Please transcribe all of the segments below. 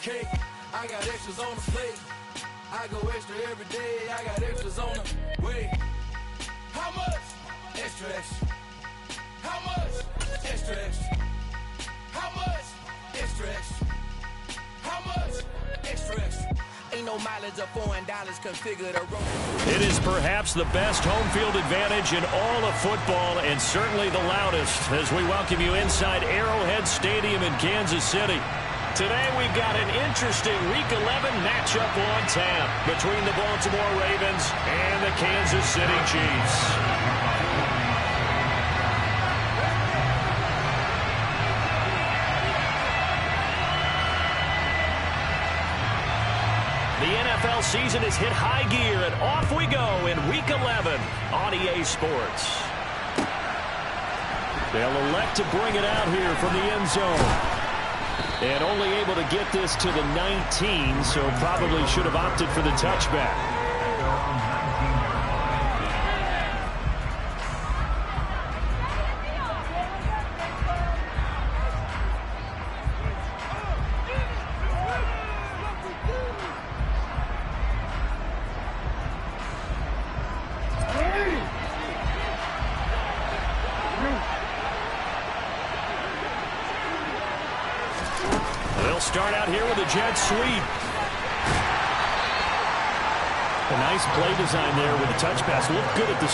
cake. I got extras on the plate. I go extra every day. I got extras on the way. How much? Extra, extra. How much? Extra, extra. How much? Extra, extra. How much? Extra, extra. Ain't no mileage of $4 configured a road. It is perhaps the best home field advantage in all of football, and certainly the loudest, as we welcome you inside Arrowhead Stadium in Kansas City. Today we've got an interesting Week 11 matchup on tap between the Baltimore Ravens and the Kansas City Chiefs. The NFL season has hit high gear, and off we go in Week 11 on EA Sports. They'll elect to bring it out here from the end zone. And only able to get this to the 19, so probably should have opted for the touchback. Start out here with a jet sweep. A nice play design there with a touch pass. Looked good at the...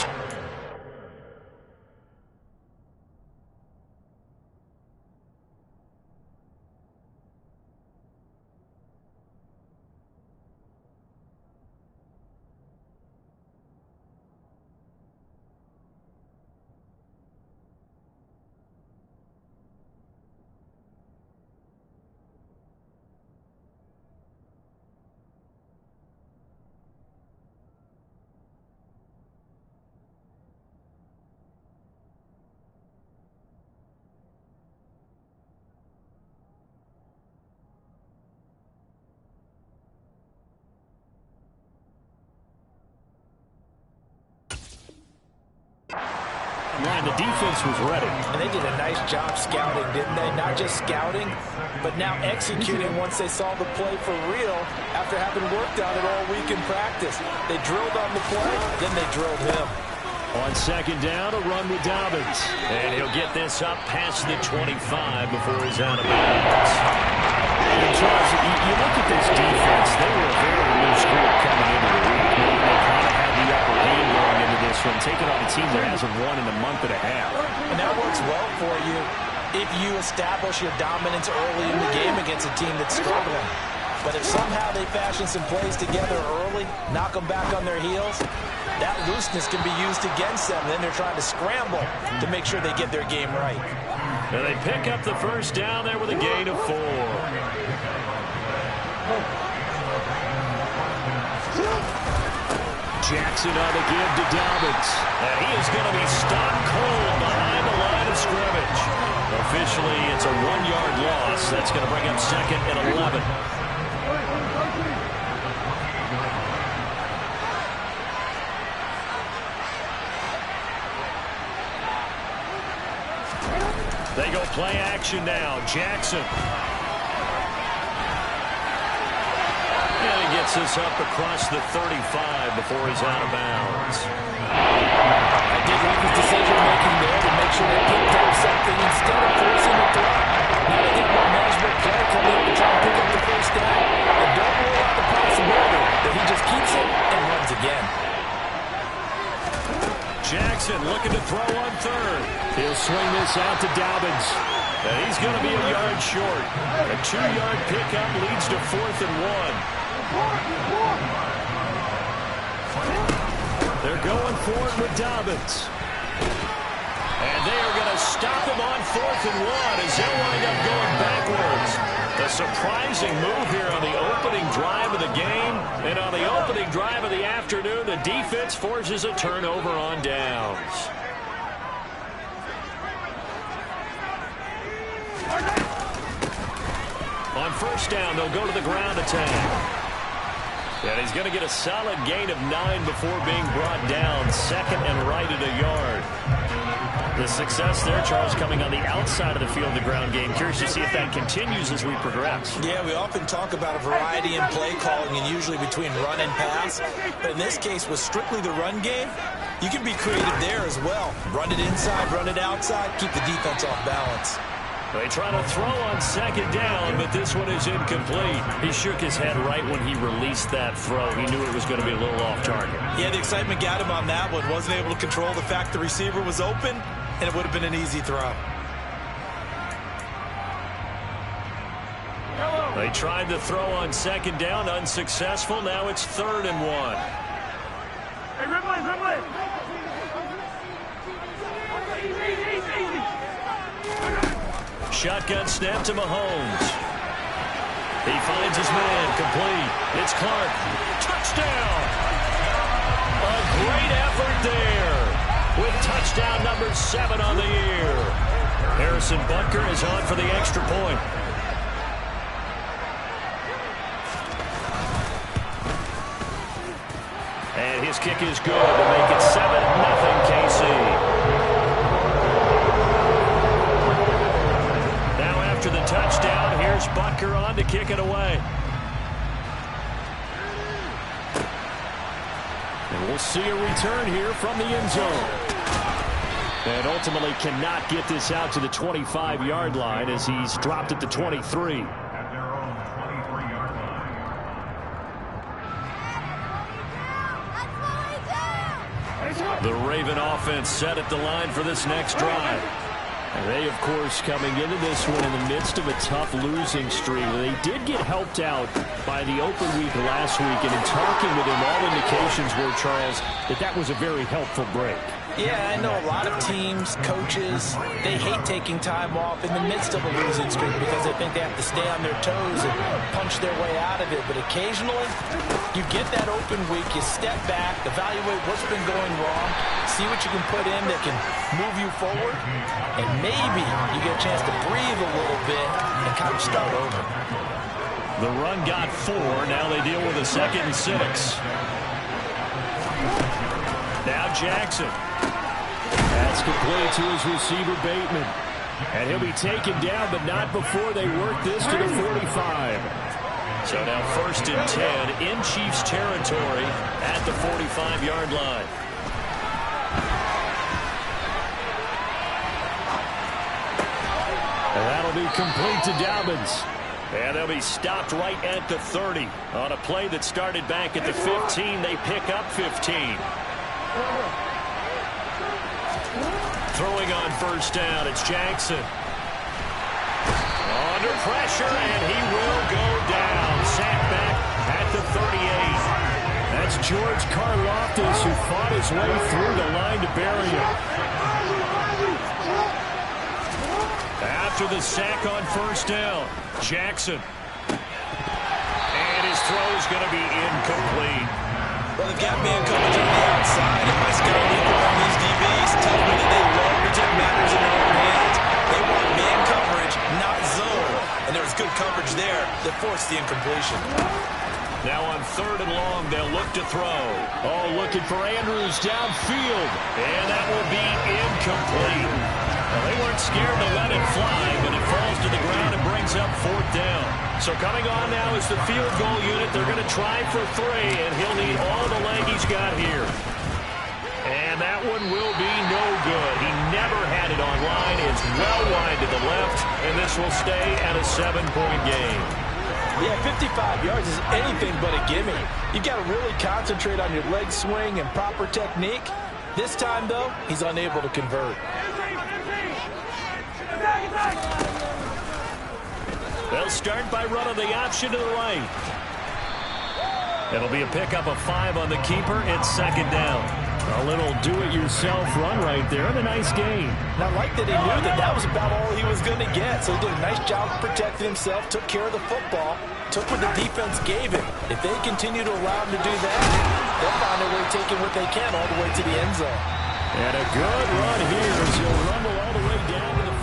Ryan, the defense was ready. And they did a nice job scouting, didn't they? Not just scouting, but now executing once they saw the play for real after having worked on it all week in practice. They drilled on the play, then they drilled him. On second down, a run with Dobbins. And he'll get this up past the 25 before he's out of bounds. And Charles, you look at this defense, they were a very loose group coming into the week. They kind of had the upper hand going into this one, taking on a team that hasn't won in a month and a half. And that works well for you if you establish your dominance early in the game against a team that's struggling. But if somehow they fashion some plays together early, knock them back on their heels, that looseness can be used against them. Then they're trying to scramble to make sure they get their game right. And they pick up the first down there with a gain of 4. Jackson on the give to Dobbins. And he is going to be stone cold behind the line of scrimmage. Officially, it's a 1-yard loss. That's going to bring up second and 11. They go play action now. Jackson. And he gets this up across the 35 before he's out of bounds. I did like his decision-making there to make sure they picked up something instead of forcing the throw. Now they get more management play coming in to try and pick up the first down. And don't rule out the possibility that he just keeps it and runs again. Jackson looking to throw on third. He'll swing this out to Dobbins. And he's going to be a yard short. A 2-yard pickup leads to 4th and 1. They're going for it with Dobbins. And they are going to stop him on 4th and 1 as they'll wind up going backwards. A surprising move here on the opening drive of the game. And on the opening drive of the afternoon, the defense forces a turnover on downs. On first down, they'll go to the ground attack. And he's going to get a solid gain of 9 before being brought down. Second and right at a yard. The success there, Charles, coming on the outside of the field, the ground game. Curious to see if that continues as we progress. Yeah, we often talk about a variety in play calling and usually between run and pass. But in this case, with strictly the run game, you can be creative there as well. Run it inside, run it outside, keep the defense off balance. They try to throw on second down, but this one is incomplete. He shook his head right when he released that throw. He knew it was going to be a little off target. Yeah, the excitement got him on that one. Wasn't able to control the fact the receiver was open, and it would have been an easy throw. They tried to throw on second down, unsuccessful. Now it's 3rd and 1. Hey, Ridley. Shotgun snap to Mahomes. He finds his man, complete. It's Clark. Touchdown! A great effort there with touchdown number 7 on the year. Harrison Butker is on for the extra point. And his kick is good to make it 7-0 KC. After the touchdown, here's Butker on to kick it away. And we'll see a return here from the end zone. And ultimately cannot get this out to the 25-yard line as he's dropped at the 23. At their own 23-yard line. The Raven offense set at the line for this next drive. And they, of course, coming into this one in the midst of a tough losing streak. They did get helped out by the open week last week, and in talking with him, all indications were, Charles, that was a very helpful break. Yeah, I know a lot of teams, coaches, they hate taking time off in the midst of a losing streak because they think they have to stay on their toes and punch their way out of it. But occasionally, you get that open week, you step back, evaluate what's been going wrong, see what you can put in that can move you forward, and maybe you get a chance to breathe a little bit and kind of start over. The run got 4. Now they deal with a 2nd and 6. Now Jackson. That's complete to his receiver, Bateman. And he'll be taken down, but not before they work this to the 45. So now 1st and 10 in Chiefs territory at the 45-yard line. And that'll be complete to Dobbins. And they'll be stopped right at the 30. On a play that started back at the 15, they pick up 15. Throwing on 1st down, it's Jackson. Under pressure, and he will go down. Sacked back at the 38. That's George Karlaftis, who fought his way through the line to bury him. After the sack on 1st down, Jackson. And his throw is going to be incomplete. Well, they've got man coverage on the outside, and my scouting equal on these DBs tells me that they love to take matters in their own hands. They want man coverage, not zone. And there was good coverage there that forced the incompletion. Now on 3rd and long, they'll look to throw. Oh, looking for Andrews downfield. And that will be incomplete. Well, they weren't scared to let it fly, but it falls to the ground and brings up 4th down. So coming on now is the field goal unit. They're going to try for 3, and he'll need all the leg he's got here. And that one will be no good. He never had it on line. It's well wide to the left, and this will stay at a 7-point game. Yeah, 55 yards is anything but a gimme. You've got to really concentrate on your leg swing and proper technique. This time, though, he's unable to convert. They'll start by running the option to the right. It'll be a pickup of 5 on the keeper. It's 2nd down. A little do-it-yourself run right there and a nice gain. And I like that he knew that that was about all he was going to get. So he did a nice job protecting himself, took care of the football, took what the defense gave him. If they continue to allow him to do that, they'll find a way taking what they can all the way to the end zone. And a good run here as he'll rumble all the way down to the 40.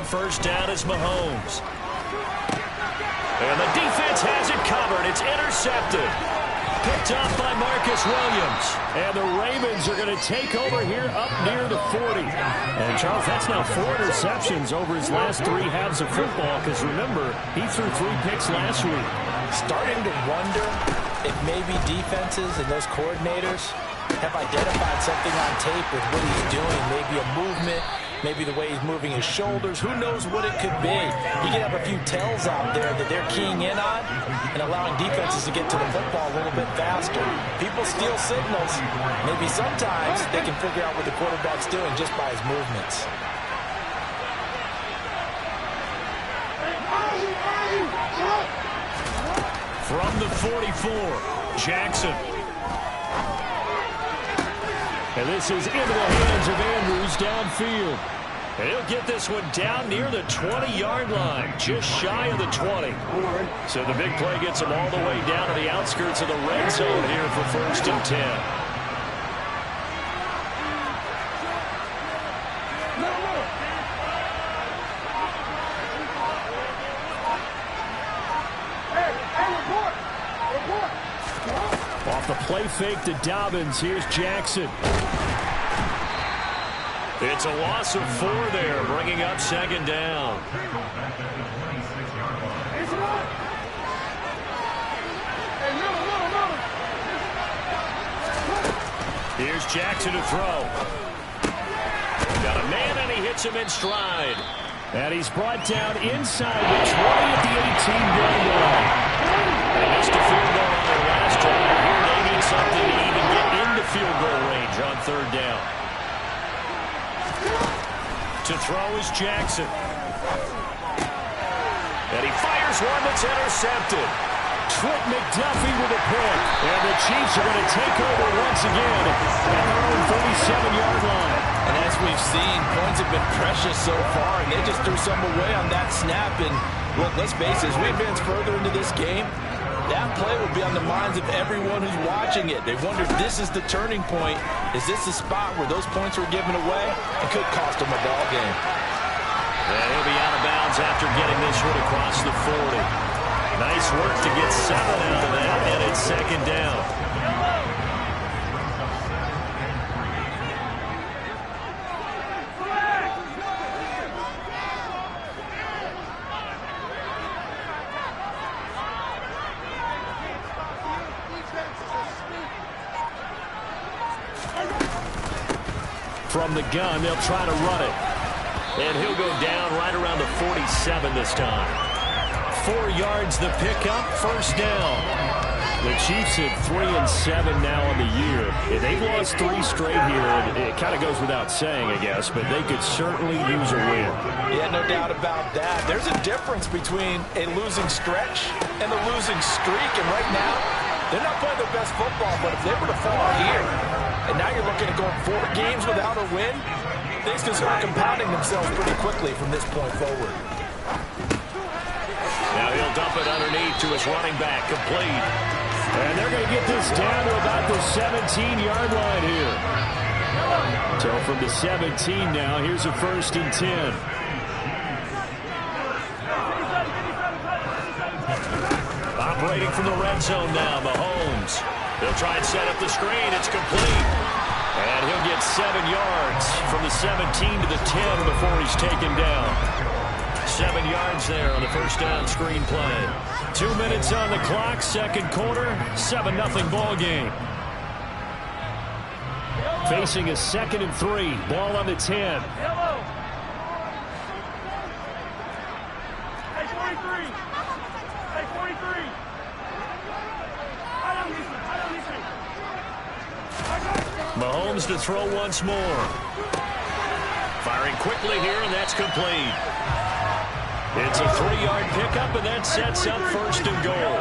first down is Mahomes. And the defense has it covered. It's intercepted. Picked off by Marcus Williams. And the Ravens are going to take over here up near the 40. And, Charles, that's now 4 interceptions over his last 3 halves of football. Because, remember, he threw 3 picks last week. Starting to wonder if maybe defenses and those coordinators have identified something on tape with what he's doing. Maybe a movement, maybe the way he's moving his shoulders. Who knows what it could be? You can have a few tells out there that they're keying in on and allowing defenses to get to the football a little bit faster. People steal signals. Maybe sometimes they can figure out what the quarterback's doing just by his movements. From the 44, Jackson. And this is into the hands of Andrews downfield. And he'll get this one down near the 20-yard line, just shy of the 20. So the big play gets him all the way down to the outskirts of the red zone here for 1st and 10. Off the play fake to Dobbins. Here's Jackson. It's a loss of 4 there, bringing up 2nd down. Here's Jackson to throw. Got a man, and he hits him in stride. And he's brought down inside the 20 at the 18-yard line. They missed a field goal on their last drive. Here they need something to even get into field goal range on 3rd down. To throw is Jackson. And he fires one that's intercepted. Trent McDuffie with a pick. And the Chiefs are going to take over once again at their own 37-yard line. And as we've seen, points have been precious so far, and they just threw some away on that snap. And look, let's face it, as we advance further into this game, that play will be on the minds of everyone who's watching it. They wonder if this is the turning point. Is this the spot where those points were given away? It could cost them a ball game. And he'll be out of bounds after getting this one across the 40. Nice work to get 7 out of that, and it's 2nd down. From the gun, they'll try to run it. And he'll go down right around the 47 this time. 4 yards the pickup, 1st down. The Chiefs at 3-7 now on the year. They've lost 3 straight here. It kind of goes without saying, I guess, but they could certainly use a win. Yeah, no doubt about that. There's a difference between a losing stretch and a losing streak. And right now, they're not playing their best football, but if they were to fall here, and now you're looking at going 4 games without a win, things can start compounding themselves pretty quickly from this point forward. Now he'll dump it underneath to his running back, complete. And they're going to get this down to about the 17-yard line here. So from the 17 now, here's a 1st and 10. Operating from the red zone now, Mahomes. They'll try and set up the screen. It's complete. And he'll get 7 yards from the 17 to the 10 before he's taken down. 7 yards there on the 1st down screen play. 2 minutes on the clock, 2nd quarter, 7-0 ball game. Facing a 2nd and 3, ball on the 10. Mahomes to throw once more. Firing quickly here, and that's complete. It's a 3-yard pickup, and that sets up 1st and goal.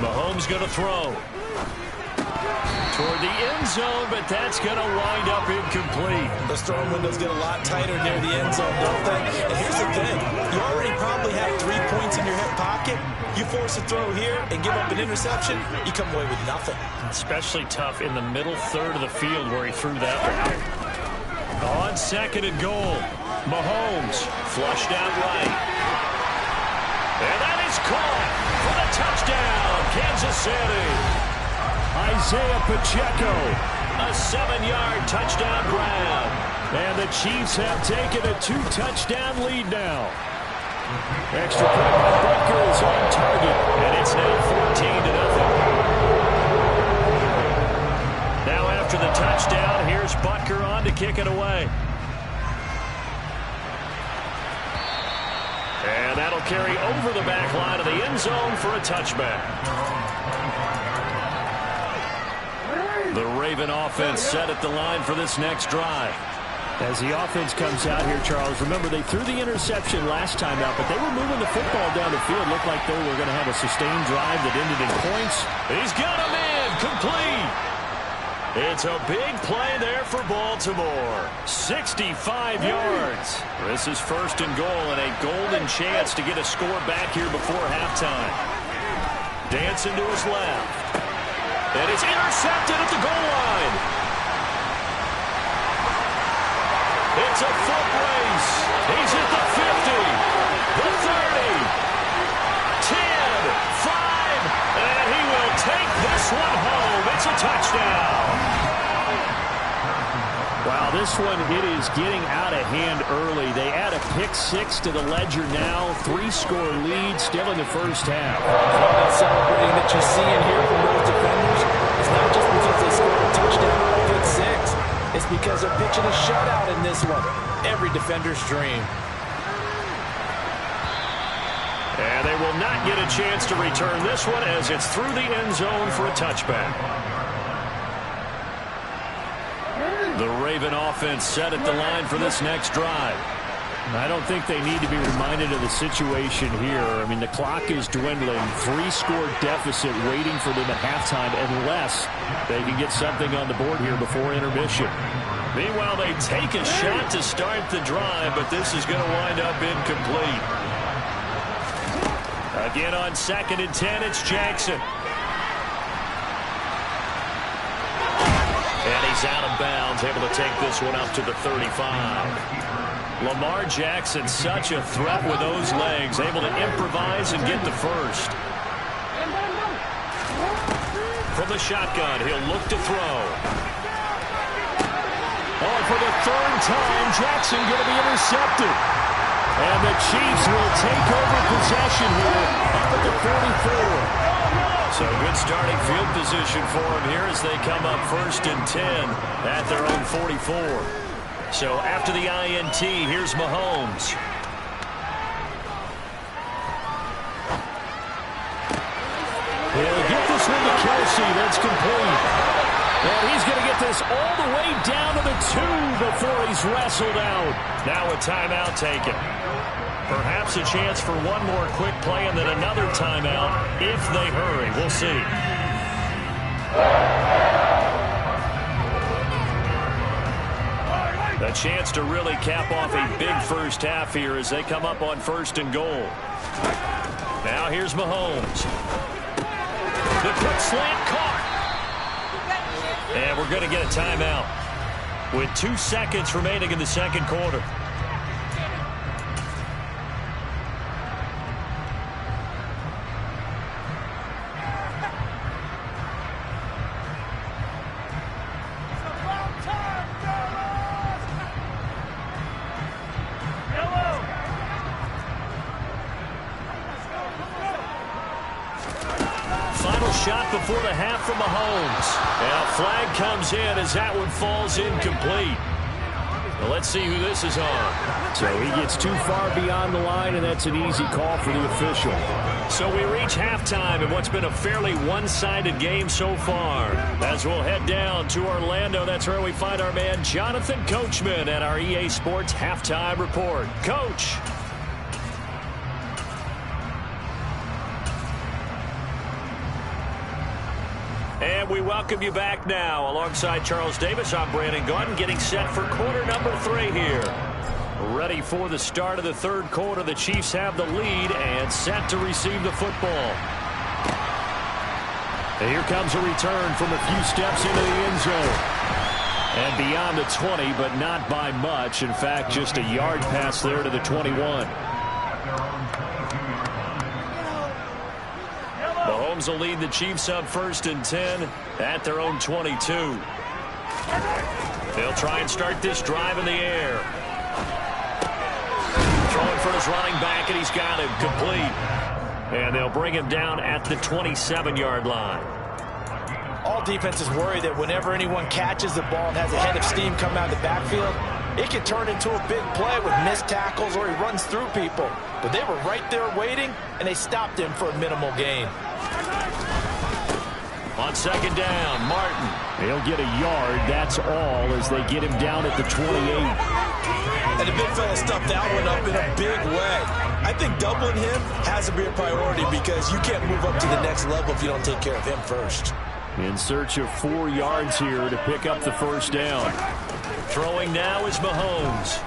Mahomes going to throw. toward the end zone, but that's going to wind up incomplete. Those throwing windows get a lot tighter near the end zone, don't they? And here's the thing. You already probably have 3 points in your hip pocket. You force a throw here and give up an interception, you come away with nothing. Especially tough in the middle third of the field where he threw that one. On second and goal, Mahomes flushed out right. And that is caught for the touchdown, Kansas City. Isaiah Pacheco, a 7-yard touchdown grab. And the Chiefs have taken a 2-touchdown lead now. Extra point by Butker is on target, and it's now 14-0. Now after the touchdown, here's Butker on to kick it away. And that'll carry over the back line of the end zone for a touchback. The Raven offense set at the line for this next drive. As the offense comes out here, Charles, remember they threw the interception last time out, but they were moving the football down the field. Looked like they were going to have a sustained drive that ended in points. He's got him in, complete. It's a big play there for Baltimore. 65 yards. This is first and goal and a golden chance to get a score back here before halftime. Dancing to his left. And it's intercepted at the goal line. It's a foot race. He's at the 50, the 30, 10, 5, and he will take this one home. It's a touchdown. Wow, this one, it is getting out of hand early. They add a pick 6 to the ledger now. 3-score lead, still in the first half. That celebrating that you see in here from those defenders is not just because they scored a touchdown or a pick 6. It's because they're pitching a shutout in this one. Every defender's dream. And they will not get a chance to return this one as it's through the end zone for a touchback. The Raven offense set at the line for this next drive. I don't think they need to be reminded of the situation here. I mean, the clock is dwindling. 3-score deficit waiting for them at halftime unless they can get something on the board here before intermission. Meanwhile, they take a shot to start the drive, but this is going to wind up incomplete. Again on second and 10, it's Jackson. And he's out of bounds, able to take this one up to the 35. Lamar Jackson, such a threat with those legs, able to improvise and get the first. From the shotgun, he'll look to throw. Oh, for the third time, Jackson going to be intercepted. And the Chiefs will take over possession here up at the 44. So good starting field position for them here as they come up first and 10 at their own 44. So after the INT, here's Mahomes. He'll get this one to Kelsey. That's complete. And he's going to get this all the way down to the 2 before he's wrestled out. Now a timeout taken. Perhaps a chance for one more quick play and then another timeout if they hurry. We'll see. A chance to really cap off a big first half here as they come up on first and goal. Now here's Mahomes. The quick slant caught. And we're going to get a timeout with 2 seconds remaining in the second quarter. Shot before the half from Mahomes. And a flag comes in as that one falls incomplete. Well, let's see who this is on. So he gets too far beyond the line, and that's an easy call for the official. So we reach halftime in what's been a fairly one-sided game so far. As we'll head down to Orlando, that's where we find our man Jonathan Coachman at our EA Sports Halftime Report. Coach. And And we welcome you back now. Alongside Charles Davis, I'm Brandon Gunn, getting set for quarter number 3 here. Ready for the start of the third quarter. The Chiefs have the lead and set to receive the football. And here comes a return from a few steps into the end zone. And beyond the 20, but not by much. In fact, just a yard pass there to the 21. Mahomes will lead the Chiefs up 1st and 10 at their own 22. They'll try and start this drive in the air. Throwing for his running back, and he's got him complete. And they'll bring him down at the 27-yard line. All defenses worry that whenever anyone catches the ball and has a head of steam come out of the backfield, it can turn into a big play with missed tackles or he runs through people. But they were right there waiting, and they stopped him for a minimal gain. On 2nd down, Martin. He'll get a yard, that's all, as they get him down at the 28. And the big fella stuffed that one up in a big way. I think doubling him has to be a priority because you can't move up to the next level if you don't take care of him first. In search of 4 yards here to pick up the 1st down. Throwing now is Mahomes.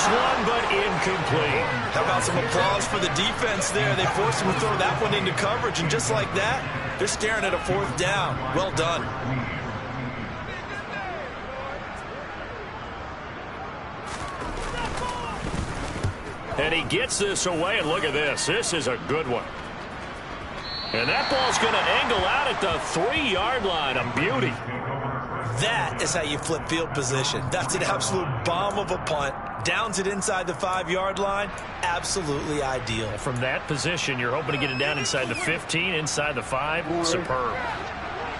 One, but incomplete. How about some applause for the defense there? They forced him to throw that one into coverage, and just like that, they're staring at a 4th down. Well done. And he gets this away, and look at this. This is a good one. And that ball's going to angle out at the 3-yard line. A beauty. That is how you flip field position. That's an absolute bomb of a punt. Downs it inside the 5-yard line. Absolutely ideal. From that position, you're hoping to get it down inside the 15, inside the 5. Superb.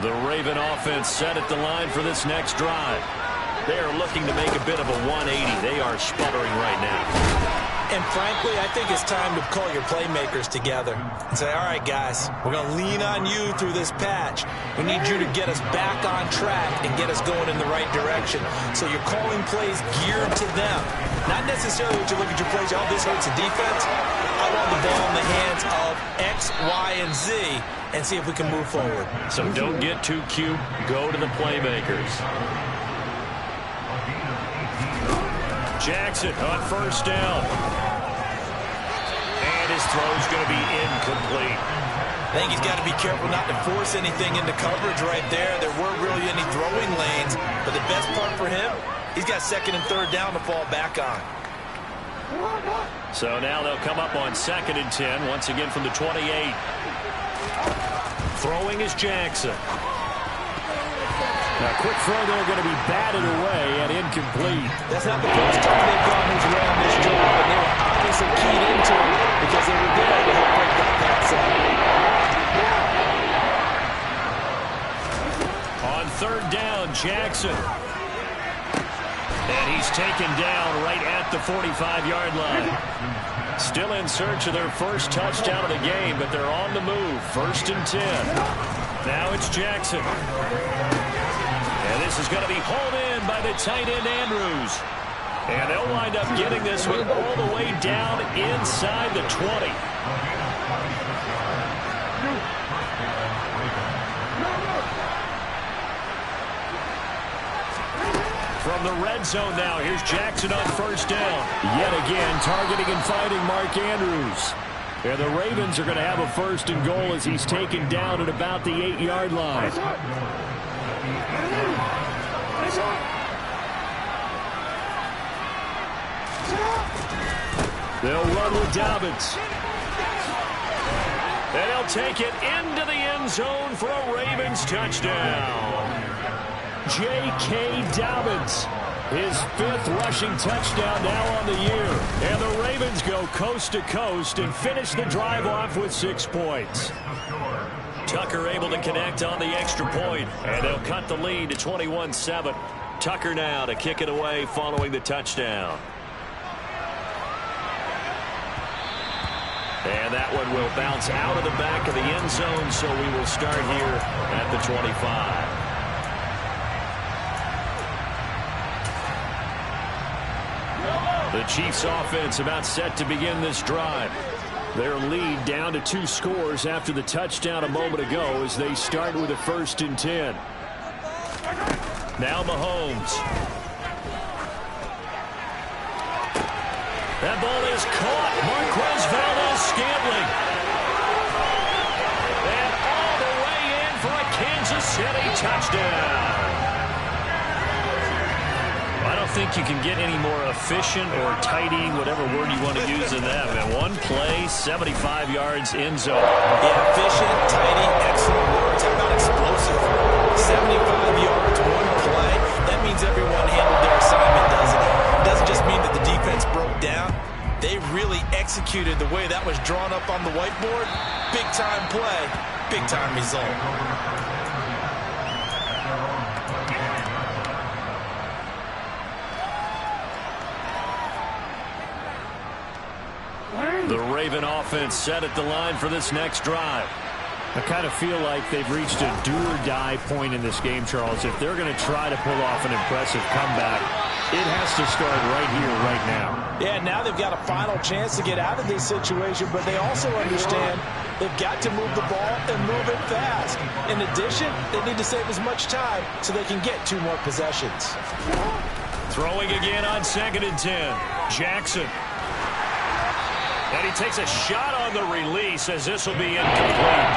The Raven offense set at the line for this next drive. They are looking to make a bit of a 180. They are sputtering right now. And frankly, I think it's time to call your playmakers together and say, all right, guys, we're going to lean on you through this patch. We need you to get us back on track and get us going in the right direction. So you're calling plays geared to them. Not necessarily what you look at your plays, oh, this hurts the defense. I want the ball in the hands of X, Y, and Z and see if we can move forward. So don't get too cute. Go to the playmakers. Jackson on 1st down. And his throw's going to be incomplete. I think he's got to be careful not to force anything into coverage right there. There weren't really any throwing lanes. But the best part for him, he's got 2nd and 3rd down to fall back on. So now they'll come up on 2nd and 10, once again from the 28. Throwing is Jackson. Now, quick throw there going to be batted away and incomplete. That's not the first time they've gone his way on this job, and they were obviously keyed into it because they were there to help break that pass up. On 3rd down, Jackson. And he's taken down right at the 45-yard line. Still in search of their first touchdown of the game, but they're on the move. 1st and 10. Now it's Jackson. And this is going to be hauled in by the tight end, Andrews. And they'll wind up getting this one all the way down inside the 20. From the red zone now, here's Jackson on 1st down. Yet again, targeting and finding Mark Andrews. And the Ravens are going to have a 1st and goal as he's taken down at about the 8-yard line. They'll run with Dobbins. And they'll take it into the end zone for a Ravens touchdown. J.K. Dobbins, his 5th rushing touchdown now on the year. And the Ravens go coast to coast and finish the drive off with 6 points. Tucker able to connect on the extra point, and they'll cut the lead to 21-7. Tucker now to kick it away following the touchdown. And that one will bounce out of the back of the end zone, so we will start here at the 25. The Chiefs offense about set to begin this drive. Their lead down to 2 scores after the touchdown a moment ago as they start with a 1st and 10. Now Mahomes. That ball is caught. Marquez Valdes-Scantling. And all the way in for a Kansas City touchdown. I don't think you can get any more efficient or tidy, whatever word you want to use in that. Man, one play, 75 yards, end zone. Yeah, efficient, tidy, excellent words. How about explosive? 75 yards, one play. That means everyone handled their assignment, doesn't it? It doesn't just mean that the defense broke down. They really executed the way that was drawn up on the whiteboard. Big-time play, big-time result. The Raven offense set at the line for this next drive. I kind of feel like they've reached a do-or-die point in this game, Charles. If they're going to try to pull off an impressive comeback, it has to start right here, right now. Yeah, now they've got a final chance to get out of this situation, but they also understand they've got to move the ball and move it fast. In addition, they need to save as much time so they can get 2 more possessions. Throwing again on 2nd and 10. Jackson. And he takes a shot on the release as this will be incomplete.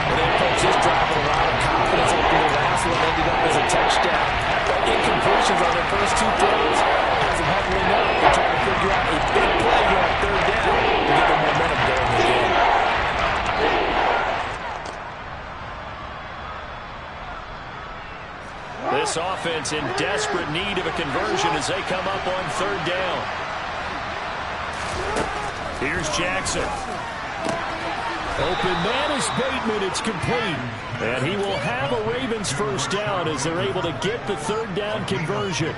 And they approach this drive with a lot of confidence after the last one ended up as a touchdown. But incompletions on their first 2 throws has them huddling up. They're trying to figure out a big play here on 3rd down to get the momentum going again. This offense in desperate need of a conversion as they come up on 3rd down. Here's Jackson. Open man is Bateman. It's complete. And he will have a Ravens 1st down as they're able to get the 3rd down conversion.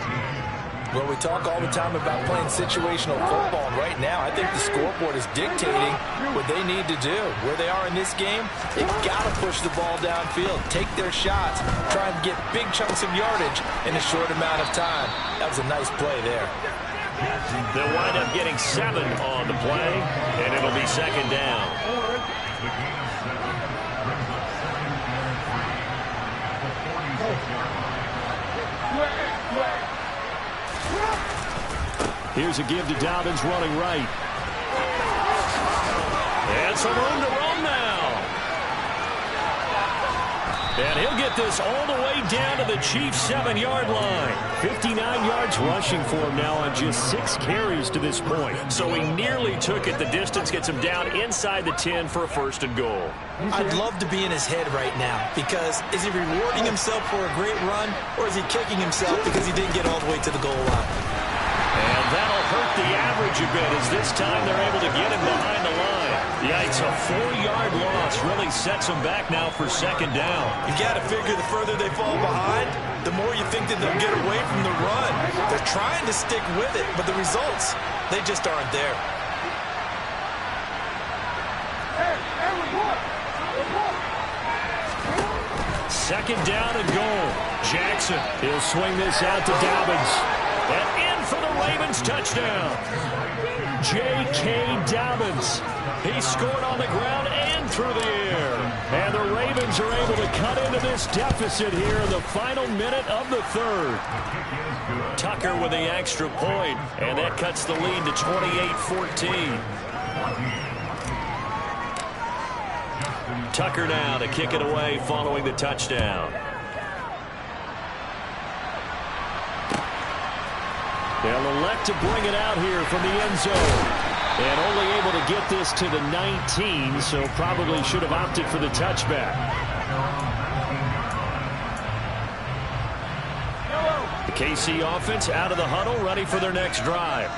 Well, we talk all the time about playing situational football, and right now I think the scoreboard is dictating what they need to do. Where they are in this game, they've got to push the ball downfield, take their shots, try and get big chunks of yardage in a short amount of time. That was a nice play there. They'll wind up getting 7 on the play, and it'll be 2nd down. Here's a give to Dobbins running right. And some room to run now. And he'll get this all the way down to the Chiefs' 7-yard line. 59 yards rushing for him now on just 6 carries to this point. So he nearly took it the distance, gets him down inside the 10 for a 1st and goal. I'd love to be in his head right now because is he rewarding himself for a great run or is he kicking himself because he didn't get all the way to the goal line? And that'll hurt the average a bit as this time they're able to get him behind the line. Yikes, a 4-yard loss really sets them back now for 2nd down. You got to figure the further they fall behind, the more you think that they'll get away from the run. They're trying to stick with it, but the results, they just aren't there. Second down and goal. Jackson, he'll swing this out to Dobbins. And in for the Ravens touchdown. J.K. Dobbins. He scored on the ground and through the air. And the Ravens are able to cut into this deficit here in the final minute of the 3rd. Tucker with the extra point, and that cuts the lead to 28-14. Tucker now to kick it away following the touchdown. They'll elect to bring it out here from the end zone. And only able to get this to the 19, so probably should have opted for the touchback. The KC offense out of the huddle, ready for their next drive.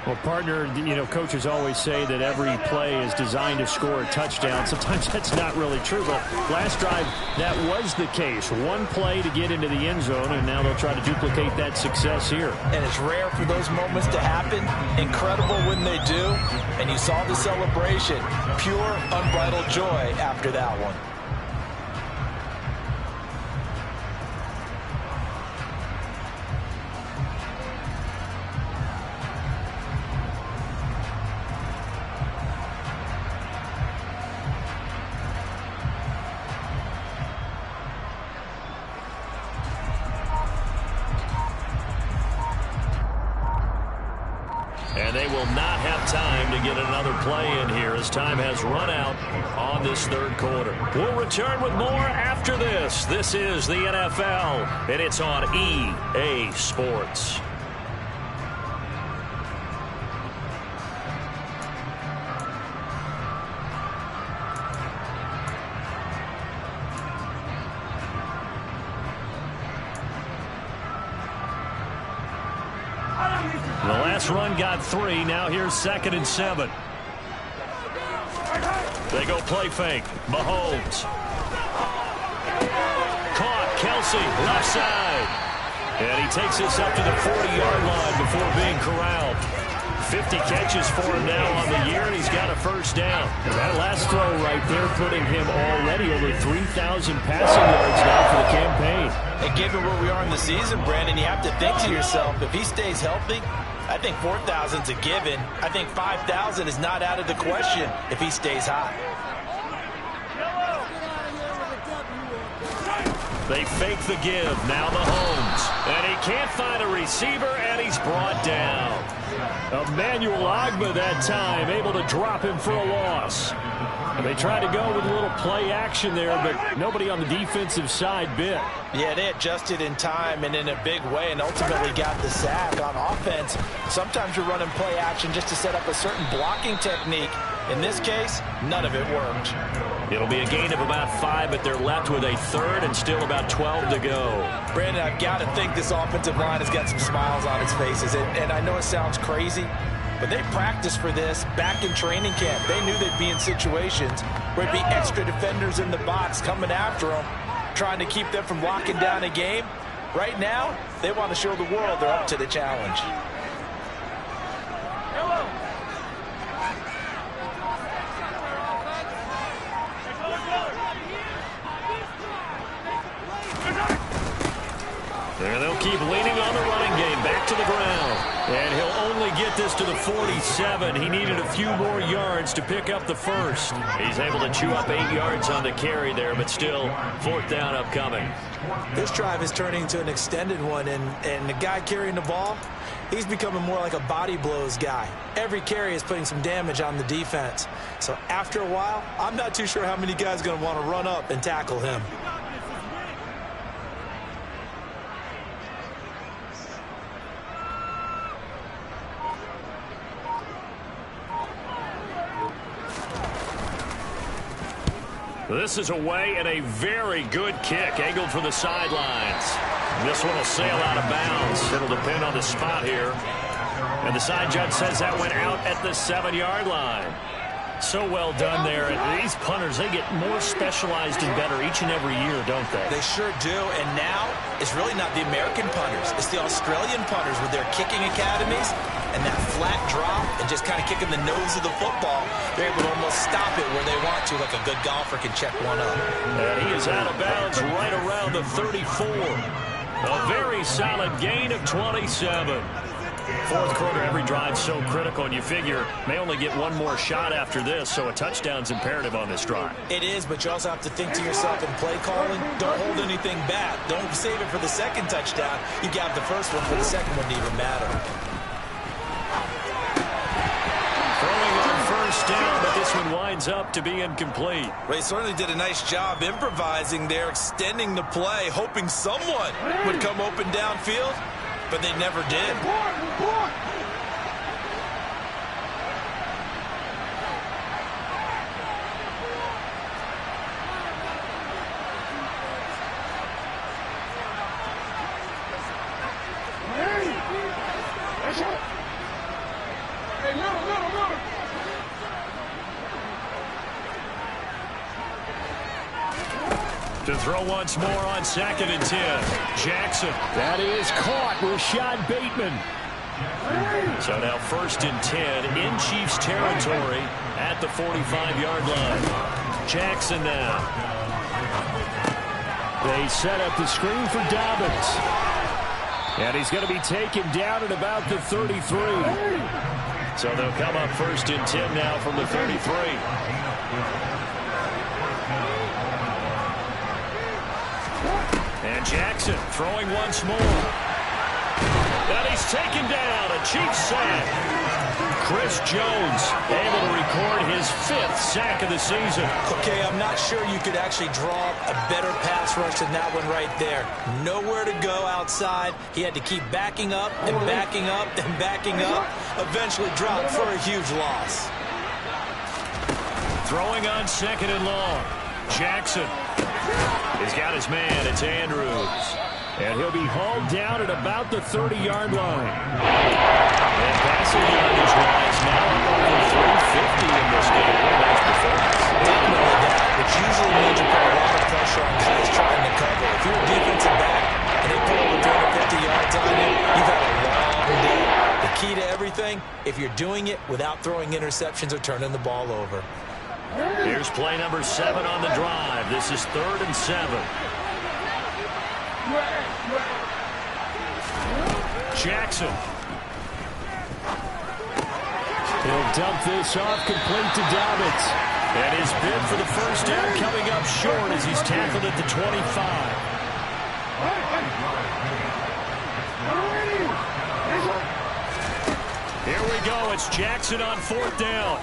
Well, partner, you know, coaches always say that every play is designed to score a touchdown. Sometimes that's not really true, but last drive, that was the case. One play to get into the end zone, and now they'll try to duplicate that success here. And it's rare for those moments to happen. Incredible when they do. And you saw the celebration. Pure, unbridled joy after that one. will not have time to get another play in here as time has run out on this third quarter. We'll return with more after this. This is the NFL, and it's on EA Sports. The last run got 3. Now here's 2nd and 7. They go play fake. Mahomes. Caught. Kelsey, left side. And he takes this up to the 40-yard line before being corralled. 50 catches for him now on the year, and he's got a first down. That last throw right there putting him already over 3,000 passing yards now for the campaign. And given where we are in the season, Brandon, you have to think to yourself, if he stays healthy, I think 4,000's a given. I think 5,000 is not out of the question if he stays hot. They fake the give. Now Mahomes. And he can't find a receiver, and he's brought down. Emmanuel Ogbah that time, able to drop him for a loss. And they tried to go with a little play action there, but nobody on the defensive side bit. Yeah, they adjusted in time and in a big way and ultimately got the sack. On offense, sometimes you're running play action just to set up a certain blocking technique. In this case, none of it worked. It'll be a gain of about 5, but they're left with a third and still about 12 to go. Brandon, I've got to think this offensive line has got some smiles on its faces. And I know it sounds crazy, but they practiced for this back in training camp. They knew they'd be in situations where it'd be extra defenders in the box coming after them, trying to keep them from locking down a game. Right now, they want to show the world they're up to the challenge. And they'll keep leaning on the running game. Back to the ground. And he'll only get this to the 47. He needed a few more yards to pick up the first. He's able to chew up 8 yards on the carry there, but still 4th down upcoming. This drive is turning into an extended one, and the guy carrying the ball, he's becoming more like a body blows guy. Every carry is putting some damage on the defense. So after a while, I'm not too sure how many guys are going to want to run up and tackle him. This is away and a very good kick, angled for the sidelines. This one will sail out of bounds. It'll depend on the spot here. And the side judge says that went out at the 7-yard line. So well done there. These punters, they get more specialized and better each and every year, don't they? They sure do. And now it's really not the American punters. It's the Australian punters with their kicking academies and that flat drop and just kind of kicking the nose of the football. They're able to almost stop it where they want to, like a good golfer can check one up. And he is out of bounds right around the 34. A very solid gain of 27. Fourth quarter, every drive so critical, and you figure may only get one more shot after this, so a touchdown's imperative on this drive. It is, but you also have to think to yourself in play calling, don't hold anything back. Don't save it for the second touchdown. You got the first one for the second one to even matter. Throwing on first down, but this one winds up to be incomplete. Well, he certainly did a nice job improvising there, extending the play, hoping someone would come open downfield. But they never did. To throw once more on 2nd and 10. Jackson. That is caught. Rashad Bateman. So now 1st and 10 in Chiefs territory at the 45-yard line. Jackson now. They set up the screen for Dobbins. And he's going to be taken down at about the 33. So they'll come up 1st and 10 now from the 33. And Jackson throwing once more. And he's taken down. A Chiefs sack. Chris Jones able to record his 5th sack of the season. Okay, I'm not sure you could actually draw up a better pass rush than that one right there. Nowhere to go outside. He had to keep backing up and backing up and backing up. Eventually dropped for a huge loss. Throwing on 2nd and long. Jackson. He's got his man. It's Andrews. And he'll be hauled down at about the 30-yard line. And passing yardage-wise now over 350 in this game. Nice performance. Definitely that, which usually means you put a lot of pressure on guys trying to cover. If you're a defensive back and they put over 350 yards on you, you've had a long day. The key to everything, if you're doing it without throwing interceptions or turning the ball over. Here's play number 7 on the drive. This is 3rd and 7. Jackson. He'll dump this off complete to Dobbins. And his bid for the first down coming up short as he's tackled at the 25. Here we go. It's Jackson on 4th down.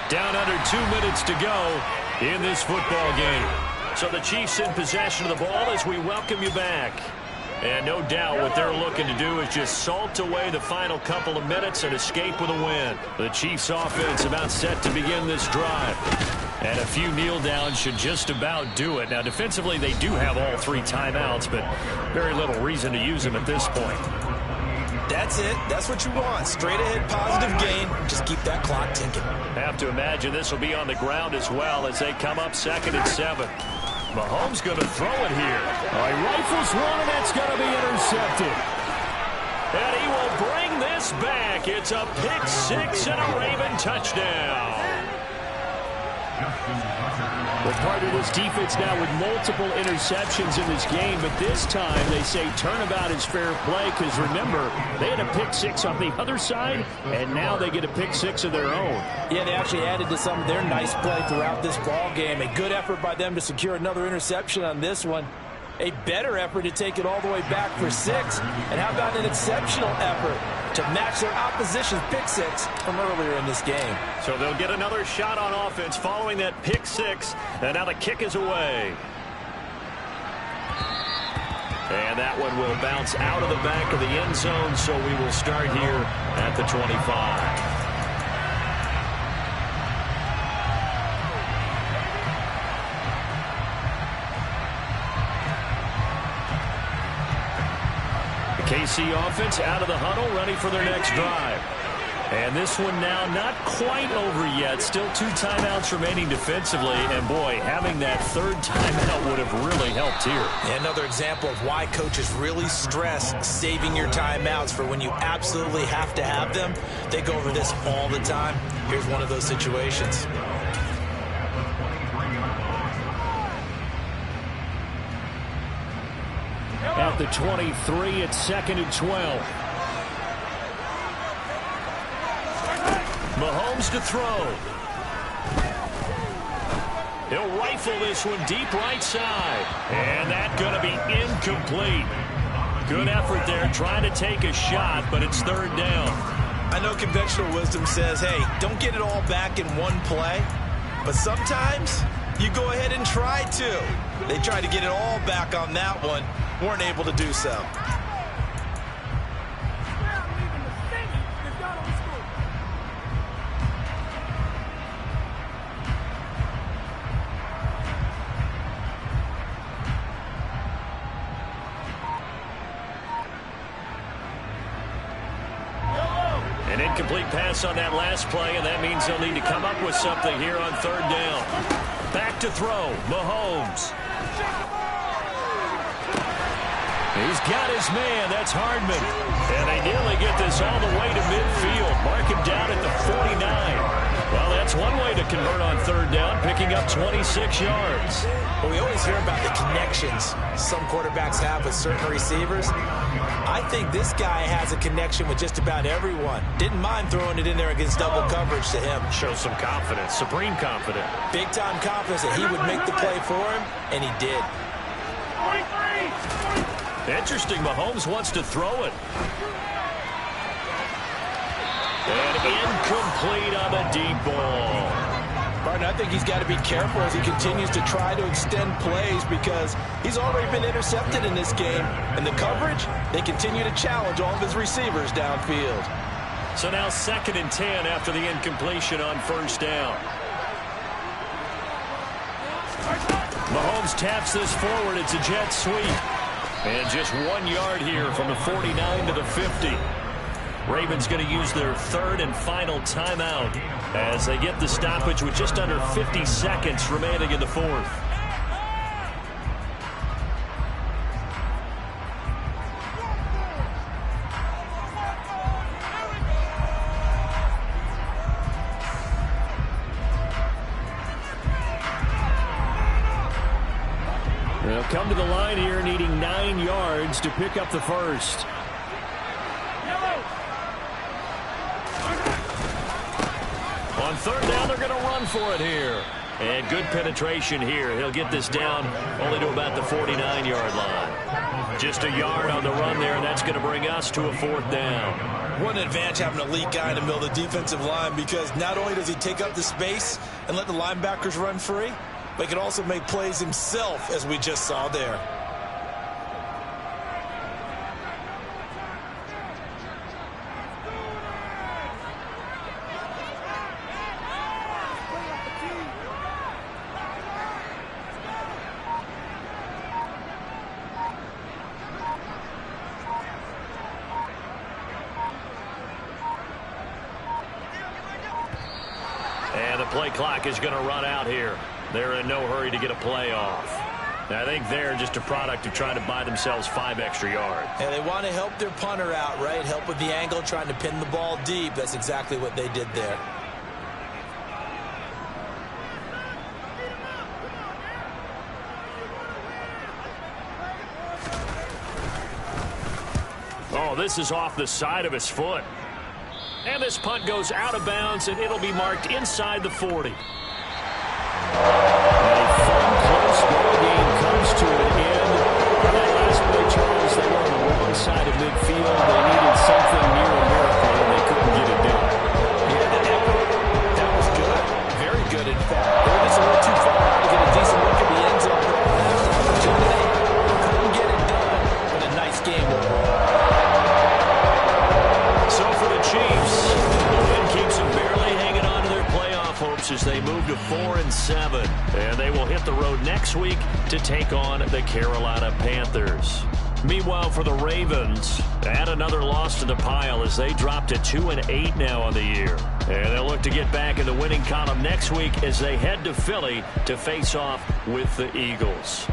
Down under 2 minutes to go in this football game. So the Chiefs in possession of the ball as we welcome you back. And no doubt what they're looking to do is just salt away the final couple of minutes and escape with a win. The Chiefs offense about set to begin this drive. And a few kneel downs should just about do it. Now defensively they do have all 3 timeouts, but very little reason to use them at this point. That's it. That's what you want. Straight ahead positive gain. Just keep that clock ticking. Have to imagine this will be on the ground as well as they come up 2nd and 7. Mahomes going to throw it here. He rifles one, and that's going to be intercepted. And he will bring this back. It's a pick 6 and a Raven touchdown. Well, part of this defense now with multiple interceptions in this game, but this time they say turnabout is fair play because, remember, they had a pick 6 on the other side, and now they get a pick 6 of their own. Yeah, they actually added to some of their nice play throughout this ball game. A good effort by them to secure another interception on this one. A better effort to take it all the way back for 6. And how about an exceptional effort to match their opposition's pick 6 from earlier in this game. So they'll get another shot on offense following that pick 6. And now the kick is away. And that one will bounce out of the back of the end zone. So we will start here at the 25. KC offense out of the huddle, ready for their next drive. And this one now not quite over yet. Still 2 timeouts remaining defensively. And, boy, having that 3rd timeout would have really helped here. Yeah, another example of why coaches really stress saving your timeouts for when you absolutely have to have them. They go over this all the time. Here's one of those situations. At the 23, it's 2nd and 12. Mahomes to throw. He'll rifle this one deep right side. And that's going to be incomplete. Good effort there trying to take a shot, but it's 3rd down. I know conventional wisdom says, hey, don't get it all back in one play. But sometimes you go ahead and try to. They tried to get it all back on that one. Weren't able to do so. An incomplete pass on that last play, and that means they'll need to come up with something here on 3rd down. Back to throw, Mahomes. He's got his man. That's Hardman. And they nearly get this all the way to midfield. Mark him down at the 49. Well, that's one way to convert on 3rd down, picking up 26 yards. Well, we always hear about the connections some quarterbacks have with certain receivers. I think this guy has a connection with just about everyone. Didn't mind throwing it in there against double coverage to him. Shows some confidence, supreme confidence. Big-time confidence that he would make the play for him, and he did. Interesting, Mahomes wants to throw it. And incomplete on the deep ball. Martin, I think he's got to be careful as he continues to try to extend plays because he's already been intercepted in this game. And the coverage, they continue to challenge all of his receivers downfield. So now 2nd and 10 after the incompletion on 1st down. Mahomes taps this forward. It's a jet sweep. And just 1 yard here from the 49 to the 50. Ravens going to use their 3rd and final timeout as they get the stoppage with just under 50 seconds remaining in the 4th. They'll come to the line here needing 9 yards to pick up the first. On 3rd down, they're going to run for it here. And good penetration here. He'll get this down only to about the 49-yard line. Just a yard on the run there, and that's going to bring us to a 4th down. What an advantage having an elite guy in the middle of the defensive line because not only does he take up the space and let the linebackers run free, but he can also make plays himself, as we just saw there. And the play clock is going to run out here. They're in no hurry to get a play off. I think they're just a product of trying to buy themselves 5 extra yards. And they want to help their punter out, right? Help with the angle, trying to pin the ball deep. That's exactly what they did there. Oh, this is off the side of his foot. And this punt goes out of bounds, and it'll be marked inside the 40. A fun, close ball game comes to an end. On that last play, Charles, they were on the wrong side of midfield. They needed something near a miracle, and they couldn't get it done. Yeah, that was good. Very good, in fact. They were just a little too far out to get a decent look at the end zone. Opportunity. Couldn't get it done, but a nice game overall. So for the Chiefs, the win keeps them barely hanging on to their playoff hopes as they move to 4-7. And they will hit the road next week to take on the Carolina Panthers. Meanwhile, for the Ravens, add another loss to the pile as they drop to 2-8 now on the year. And they'll look to get back in the winning column next week as they head to Philly to face off with the Eagles.